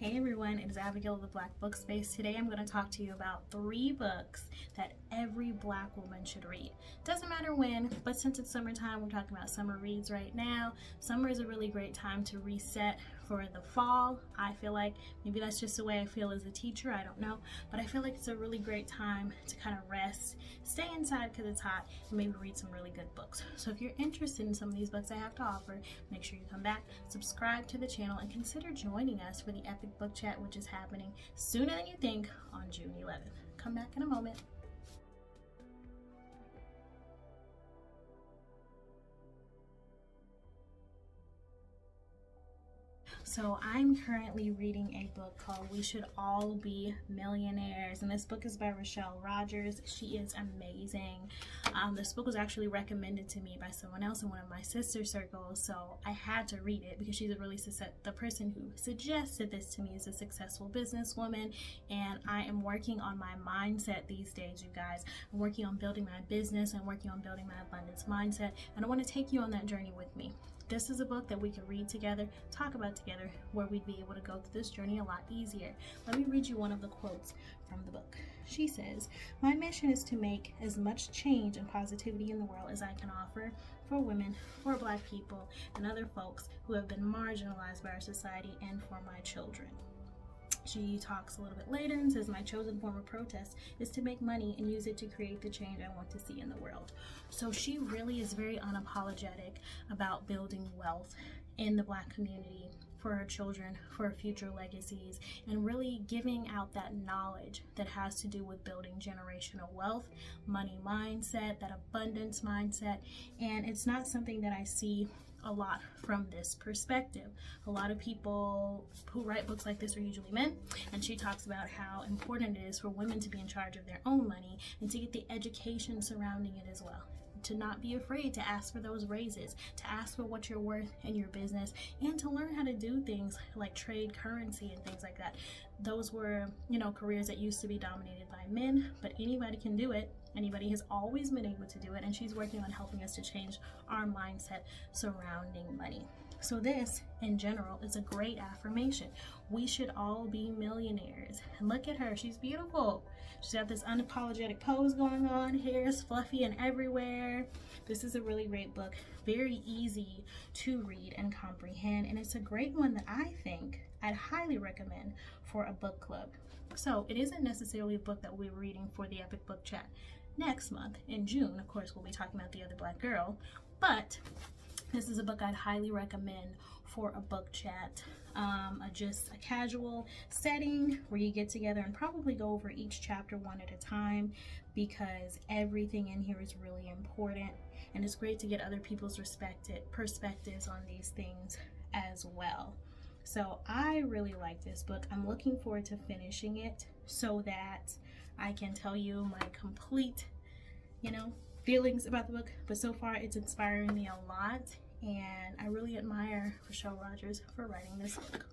Hey everyone, it is Abigail of the Black Book Space. Today I'm going to talk to you about 3 books that every Black woman should read. Doesn't matter when, but since it's summertime, we're talking about summer reads right now. Summer is a really great time to reset for the fall. I feel like maybe that's just the way I feel as a teacher, I don't know, but I feel like it's a really great time to kind of rest, stay inside because it's hot, and maybe read some really good books. So if you're interested in some of these books I have to offer, make sure you come back, subscribe to the channel, and consider joining us for the Epic Book Chat, which is happening sooner than you think on June 11th. Come back in a moment. So I'm currently reading a book called We Should All Be Millionaires, and this book is by Rochelle Rogers. She is amazing. This book was actually recommended to me by someone else in one of my sister circles, so I had to read it because she's a really the person who suggested this to me is a successful businesswoman, and I am working on my mindset these days, you guys. I'm working on building my business and working on building my abundance mindset, and I want to take you on that journey with me. This is a book that we can read together, talk about together, where we'd be able to go through this journey a lot easier. Let me read you one of the quotes from the book. She says, "My mission is to make as much change and positivity in the world as I can offer for women, for Black people, and other folks who have been marginalized by our society, and for my children." She talks a little bit later and says, "My chosen form of protest is to make money and use it to create the change I want to see in the world." So she really is very unapologetic about building wealth in the Black community for her children, for her future legacies, and really giving out that knowledge that has to do with building generational wealth, money mindset, that abundance mindset. And it's not something that I see a lot from this perspective. A lot of people who write books like this are usually men, and she talks about how important it is for women to be in charge of their own money and to get the education surrounding it as well. To not be afraid to ask for those raises, to ask for what you're worth in your business, and to learn how to do things like trade currency and things like that. Those were, careers that used to be dominated by men, but anybody can do it. Anybody has always been able to do it, and she's working on helping us to change our mindset surrounding money. So this, in general, is a great affirmation. We should all be millionaires. And look at her, she's beautiful. She's got this unapologetic pose going on, hair is fluffy and everywhere. This is a really great book, very easy to read and comprehend, and it's a great one that I think I'd highly recommend for a book club. So it isn't necessarily a book that we're reading for the Epic Book Chat next month in June. Of course, we'll be talking about The Other Black Girl, but this is a book I'd highly recommend for a book chat, just a casual setting where you get together and probably go over each chapter one at a time, because everything in here is really important, and it's great to get other people's perspectives on these things as well. So I really like this book. I'm looking forward to finishing it so that I can tell you my complete, feelings about the book. But so far it's inspiring me a lot, and I really admire Rochelle Rogers for writing this book.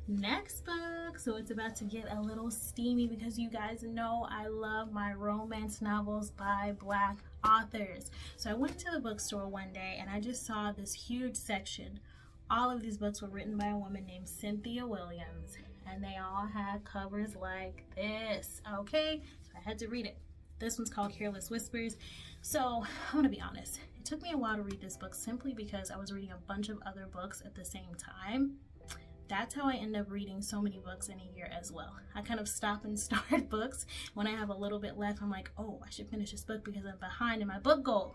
Next book, so it's about to get a little steamy because you guys know I love my romance novels by Black authors. So I went to the bookstore one day and I just saw this huge section. All of these books were written by a woman named Cynthia Williams, and they all had covers like this, okay? So I had to read it. This one's called Careless Whispers. So I'm gonna be honest, it took me a while to read this book simply because I was reading a bunch of other books at the same time. That's how I end up reading so many books in a year as well. I kind of stop and start books. When I have a little bit left, I'm like, oh, I should finish this book because I'm behind in my book goal.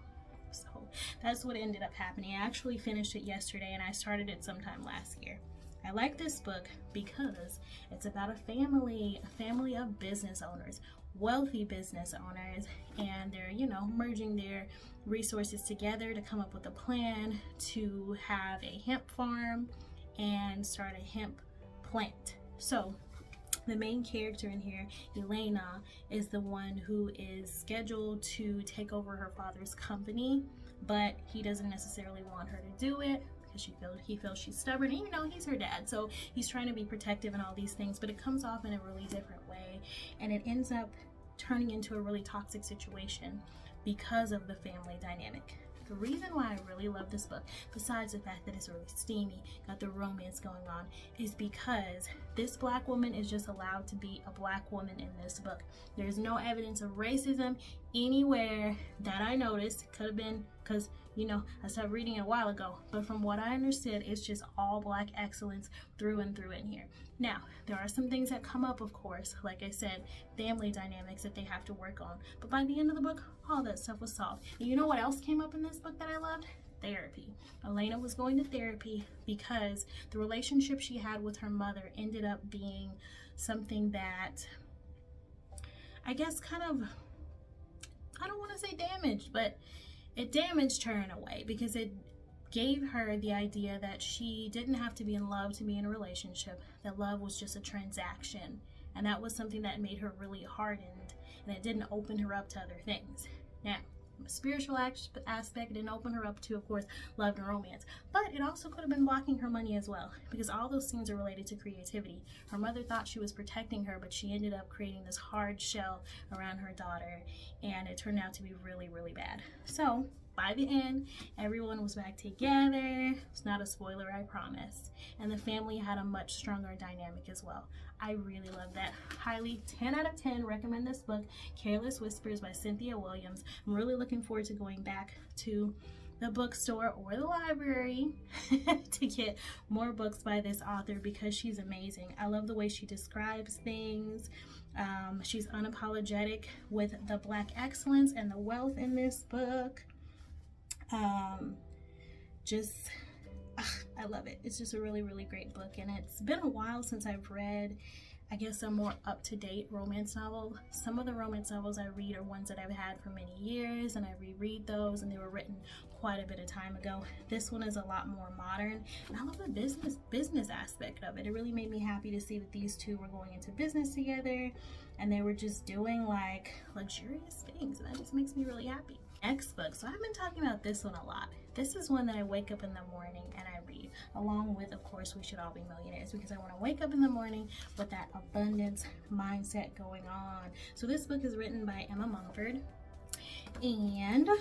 So that's what ended up happening. I actually finished it yesterday, and I started it sometime last year. I like this book because it's about a family of business owners, wealthy business owners, and they're, merging their resources together to come up with a plan to have a hemp farm and start a hemp plant. So the main character in here, Elena, is the one who is scheduled to take over her father's company, but he doesn't necessarily want her to do it because he feels she's stubborn. And he's her dad, so he's trying to be protective and all these things, but it comes off in a really different way, and it ends up turning into a really toxic situation because of the family dynamic. The reason why I really love this book, besides the fact that it's really steamy, got the romance going on, is because this black woman is just allowed to be a black woman in this book. There's no evidence of racism anywhere that I noticed. Could have been because, you know, I started reading it a while ago, but from what I understood, it's just all black excellence through and through in here. Now, there are some things that come up, of course, like I said, family dynamics that they have to work on, but by the end of the book, all that stuff was solved. And you know what else came up in this book that I loved? Therapy. Elena was going to therapy because the relationship she had with her mother ended up being something that, I guess, kind of, I don't want to say damaged, but it damaged her in a way, because it gave her the idea that she didn't have to be in love to be in a relationship, that love was just a transaction, and that was something that made her really hardened, and it didn't open her up to other things. Now, from a spiritual aspect, it didn't open her up to, of course, love and romance, but it also could have been blocking her money as well, because all those things are related to creativity. Her mother thought she was protecting her, but she ended up creating this hard shell around her daughter, and it turned out to be really, really bad. So by the end, everyone was back together. It's not a spoiler, I promise. And the family had a much stronger dynamic as well. I really love that. Highly 10 out of 10 recommend this book, Careless Whispers by Cynthia Williams. I'm really looking forward to going back to the bookstore or the library to get more books by this author, because she's amazing. I love the way she describes things. She's unapologetic with the black excellence and the wealth in this book. I love it. It's just a really, really great book, and it's been a while since I've read, I guess, a more up-to-date romance novel. Some of the romance novels I read are ones that I've had for many years, and I reread those, and they were written quite a bit of time ago. This one is a lot more modern, and I love the business aspect of it. It really made me happy to see that these two were going into business together, and they were just doing like luxurious things, and that just makes me really happy. Next book, so I've been talking about this one a lot. This is one that I wake up in the morning and I read, along with, of course, We Should All Be Millionaires, because I want to wake up in the morning with that abundance mindset going on. So this book is written by Emma Mumford, and I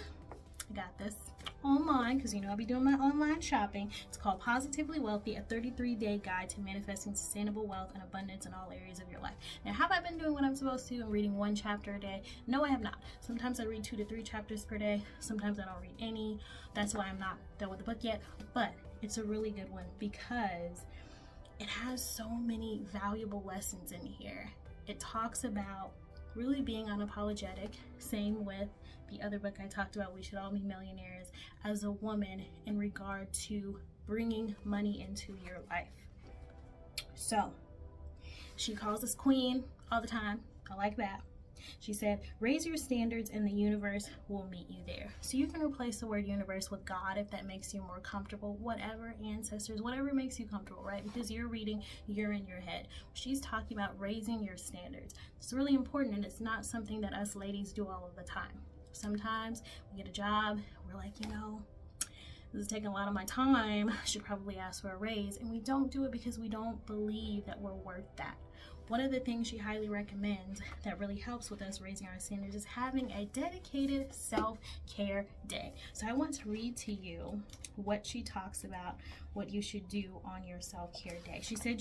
got this online because, you know, I'll be doing my online shopping. It's called Positively Wealthy, a 33-day guide to manifesting sustainable wealth and abundance in all areas of your life. Now, have I been doing what I'm supposed to and reading one chapter a day? No, I have not. Sometimes I read 2 to 3 chapters per day. Sometimes I don't read any. That's why I'm not done with the book yet, but it's a really good one because it has so many valuable lessons in here. It talks about really being unapologetic. Same with the other book I talked about, We Should All Be Millionaires, as a woman in regard to bringing money into your life. So she calls us queen all the time. I like that. She said, raise your standards and the universe will meet you there. So you can replace the word universe with God if that makes you more comfortable, whatever, ancestors, whatever makes you comfortable, right? Because you're reading, you're in your head. She's talking about raising your standards. It's really important, and it's not something that us ladies do all of the time. Sometimes we get a job, we're like, you know, this is taking a lot of my time, I should probably ask for a raise, and we don't do it because we don't believe that we're worth that. One of the things she highly recommends that really helps with us raising our standards is having a dedicated self-care day. So I want to read to you what she talks about, what you should do on your self-care day. She said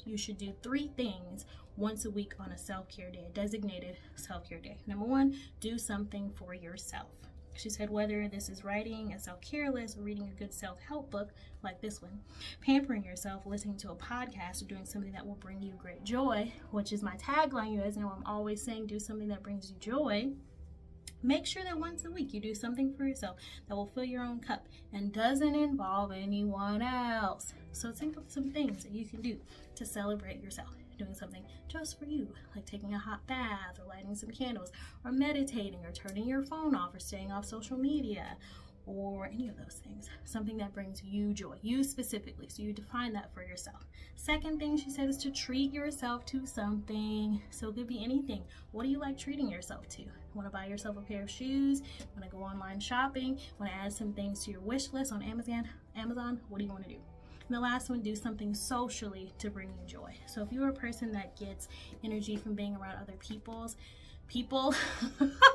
you should do 3 things once a week on a self-care day, a designated self-care day. Number 1, do something for yourself. She said whether this is writing a self-care list or reading a good self-help book like this one, pampering yourself, listening to a podcast, or doing something that will bring you great joy, which is my tagline. You guys know I'm always saying do something that brings you joy. Make sure that once a week you do something for yourself that will fill your own cup and doesn't involve anyone else. So think of some things that you can do to celebrate yourself. Doing something just for you, like taking a hot bath or lighting some candles or meditating or turning your phone off or staying off social media or any of those things. Something that brings you joy, you specifically, so you define that for yourself. Second thing she said is to treat yourself to something. So it could be anything. What do you like treating yourself to? Want to buy yourself a pair of shoes? Want to go online shopping? Want to add some things to your wish list on Amazon? What do you want to do? And the last one, do something socially to bring you joy. So if you're a person that gets energy from being around other people.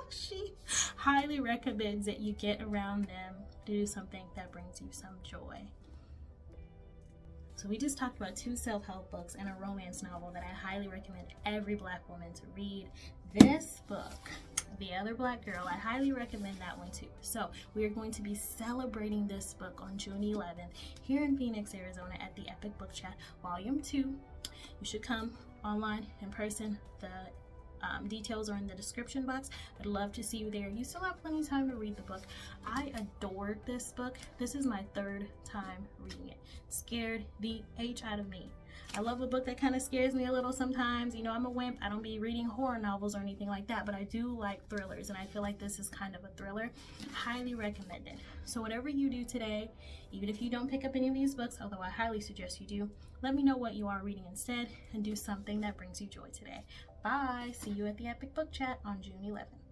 She highly recommends that you get around them to do something that brings you some joy. So we just talked about 2 self-help books and a romance novel that I highly recommend every Black woman to read. This book, The Other Black Girl, I highly recommend that one too. So we are going to be celebrating this book on June 11th here in Phoenix, Arizona at the Epic Book Chat Volume 2. You should come online, in person. The details are in the description box. I'd love to see you there. You still have plenty of time to read the book. I adored this book. This is my 3rd time reading it. Scared the H out of me. I love a book that kind of scares me a little sometimes. You know, I'm a wimp. I don't be reading horror novels or anything like that, but I do like thrillers, and I feel like this is kind of a thriller. Highly recommended. So whatever you do today, even if you don't pick up any of these books, although I highly suggest you do, let me know what you are reading instead and do something that brings you joy today. Bye. See you at the Epic Book Chat on June 11th.